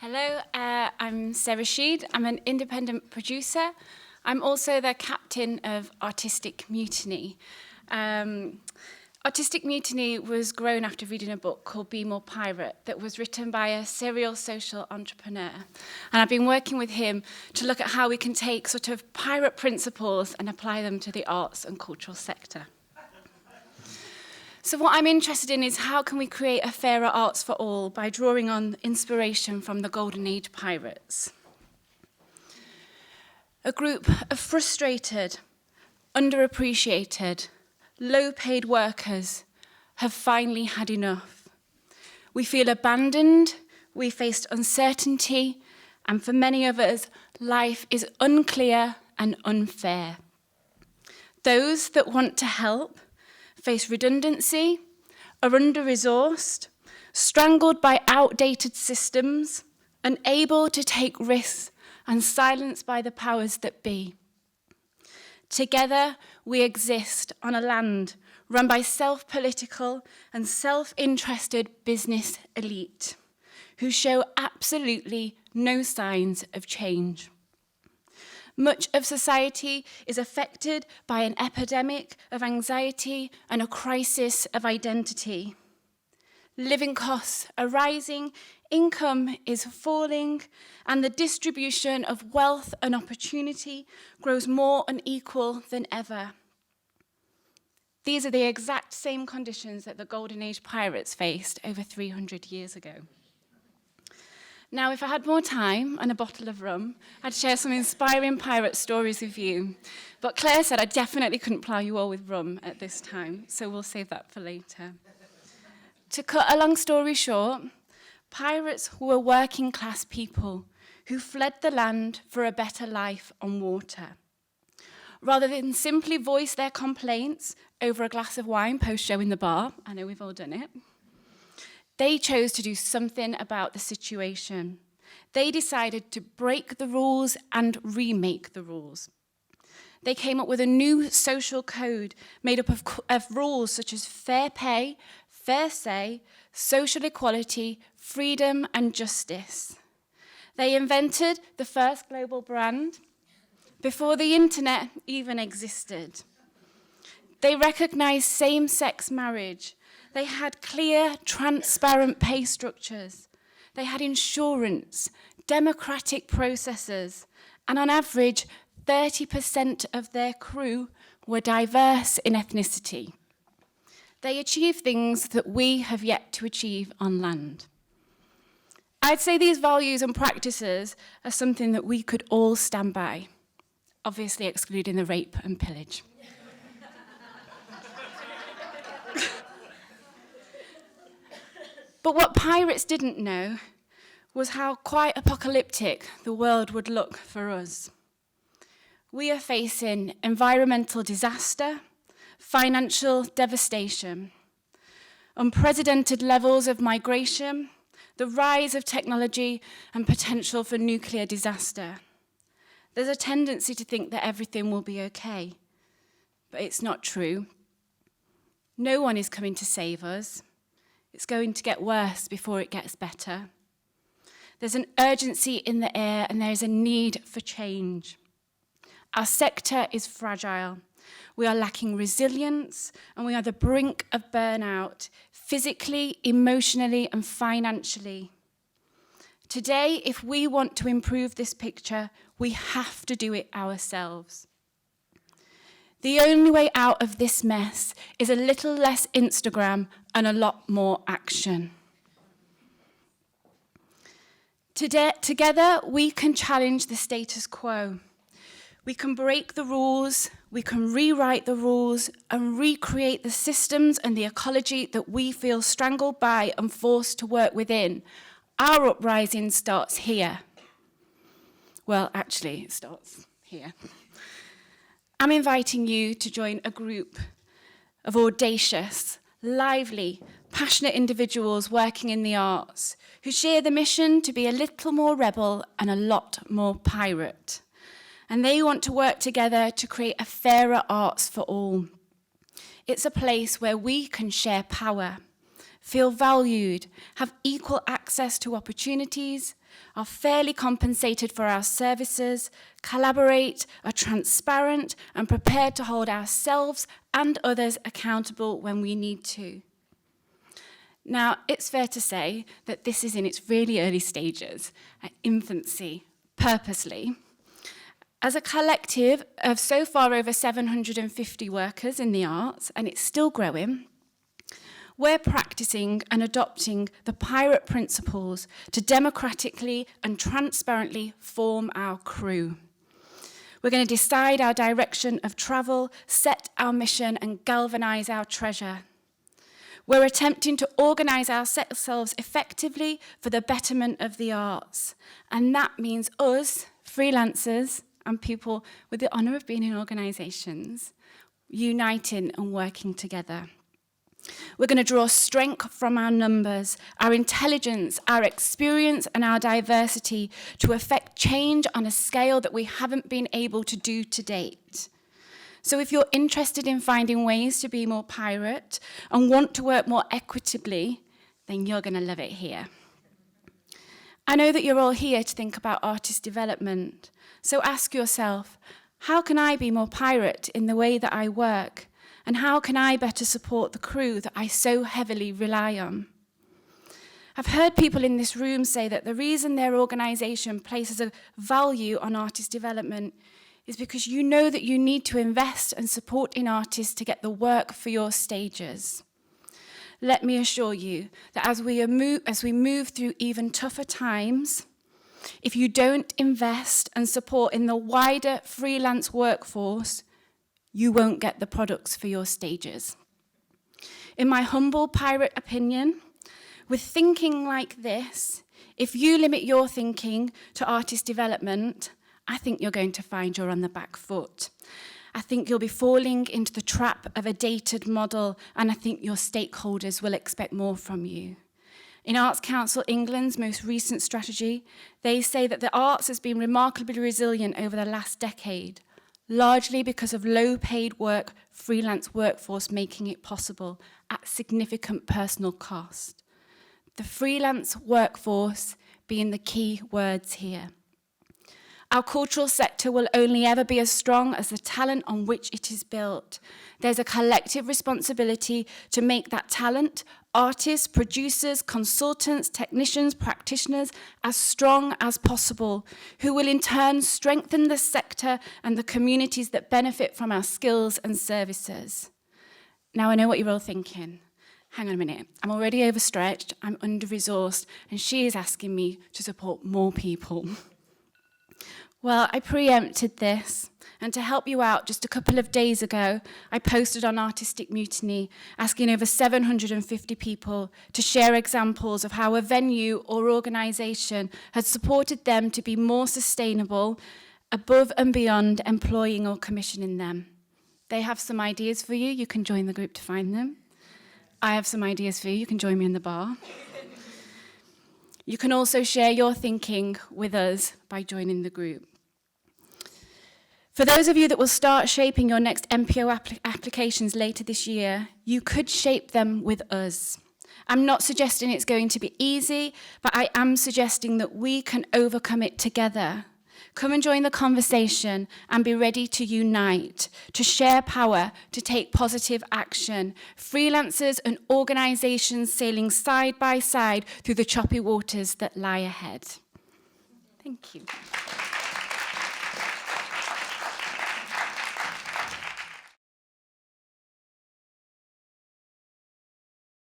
Hello, I'm Sarah Shead. I'm an independent producer. I'm also the captain of Artistic Mutiny. Artistic Mutiny was grown after reading a book called Be More Pirate that was written by a serial social entrepreneur. And I've been working with him to look at how we can take sort of pirate principles and apply them to the arts and cultural sector. So what I'm interested in is how can we create a fairer arts for all by drawing on inspiration from the Golden Age pirates. A group of frustrated, underappreciated, low-paid workers have finally had enough. We feel abandoned, we faced uncertainty, and for many of us, life is unclear and unfair. Those that want to help face redundancy, are under-resourced, strangled by outdated systems, unable to take risks, and silenced by the powers that be. Together, we exist on a land run by self-political and self-interested business elite who show absolutely no signs of change. Much of society is affected by an epidemic of anxiety and a crisis of identity. Living costs are rising, income is falling, and the distribution of wealth and opportunity grows more unequal than ever. These are the exact same conditions that the Golden Age pirates faced over 300 years ago. Now, if I had more time and a bottle of rum, I'd share some inspiring pirate stories with you. But Claire said I definitely couldn't plough you all with rum at this time, so we'll save that for later. To cut a long story short, pirates were working-class people who fled the land for a better life on water. Rather than simply voice their complaints over a glass of wine post-show in the bar, I know we've all done it, they chose to do something about the situation. They decided to break the rules and remake the rules. They came up with a new social code made up of rules such as fair pay, fair say, social equality, freedom, and justice. They invented the first global brand before the internet even existed. They recognized same-sex marriage. They had clear, transparent pay structures. They had insurance, democratic processes, and on average, 30% of their crew were diverse in ethnicity. They achieved things that we have yet to achieve on land. I'd say these values and practices are something that we could all stand by, obviously excluding the rape and pillage. But what pirates didn't know was how quite apocalyptic the world would look for us. We are facing environmental disaster, financial devastation, unprecedented levels of migration, the rise of technology, and potential for nuclear disaster. There's a tendency to think that everything will be okay, but it's not true. No one is coming to save us. It's going to get worse before it gets better. There's an urgency in the air and there is a need for change. Our sector is fragile. We are lacking resilience and we are the brink of burnout, physically, emotionally, and financially. Today, if we want to improve this picture, we have to do it ourselves. The only way out of this mess is a little less Instagram and a lot more action. Together, we can challenge the status quo. We can break the rules, we can rewrite the rules, and recreate the systems and the ecology that we feel strangled by and forced to work within. Our uprising starts here. Well, actually, it starts here. I'm inviting you to join a group of audacious, lively, passionate individuals working in the arts who share the mission to be a little more rebel and a lot more pirate. And they want to work together to create a fairer arts for all. It's a place where we can share power, feel valued, have equal access to opportunities, are fairly compensated for our services, collaborate, are transparent, and prepared to hold ourselves and others accountable when we need to. Now, it's fair to say that this is in its really early stages, at infancy, purposely. As a collective of so far over 750 workers in the arts, and it's still growing, we're practicing and adopting the pirate principles to democratically and transparently form our crew. We're going to decide our direction of travel, set our mission, and galvanise our treasure. We're attempting to organise ourselves effectively for the betterment of the arts. And that means us, freelancers, and people with the honour of being in organisations, uniting and working together. We're going to draw strength from our numbers, our intelligence, our experience, and our diversity to effect change on a scale that we haven't been able to do to date. So if you're interested in finding ways to be more pirate and want to work more equitably, then you're going to love it here. I know that you're all here to think about artist development. So ask yourself, how can I be more pirate in the way that I work? And how can I better support the crew that I so heavily rely on? I've heard people in this room say that the reason their organisation places a value on artist development is because you know that you need to invest and support in artists to get the work for your stages. Let me assure you that as we move through even tougher times, if you don't invest and support in the wider freelance workforce, you won't get the products for your stages. In my humble pirate opinion, with thinking like this, if you limit your thinking to artist development, I think you're going to find you're on the back foot. I think you'll be falling into the trap of a dated model, and I think your stakeholders will expect more from you. In Arts Council England's most recent strategy, they say that the arts has been remarkably resilient over the last decade, largely because of low-paid work, freelance workforce making it possible at significant personal cost. The freelance workforce being the key words here. Our cultural sector will only ever be as strong as the talent on which it is built. There's a collective responsibility to make that talent, artists, producers, consultants, technicians, practitioners, as strong as possible, who will in turn strengthen the sector and the communities that benefit from our skills and services. Now I know what you're all thinking. Hang on a minute, I'm already overstretched, I'm under-resourced, and she is asking me to support more people. Well, I preempted this, and to help you out, just a couple of days ago, I posted on Artistic Mutiny asking over 750 people to share examples of how a venue or organisation has supported them to be more sustainable, above and beyond employing or commissioning them. They have some ideas for you. You can join the group to find them. I have some ideas for you. You can join me in the bar. You can also share your thinking with us by joining the group. For those of you that will start shaping your next MPO applications later this year, you could shape them with us. I'm not suggesting it's going to be easy, but I am suggesting that we can overcome it together. Come and join the conversation and be ready to unite, to share power, to take positive action. Freelancers and organisations sailing side by side through the choppy waters that lie ahead. Thank you.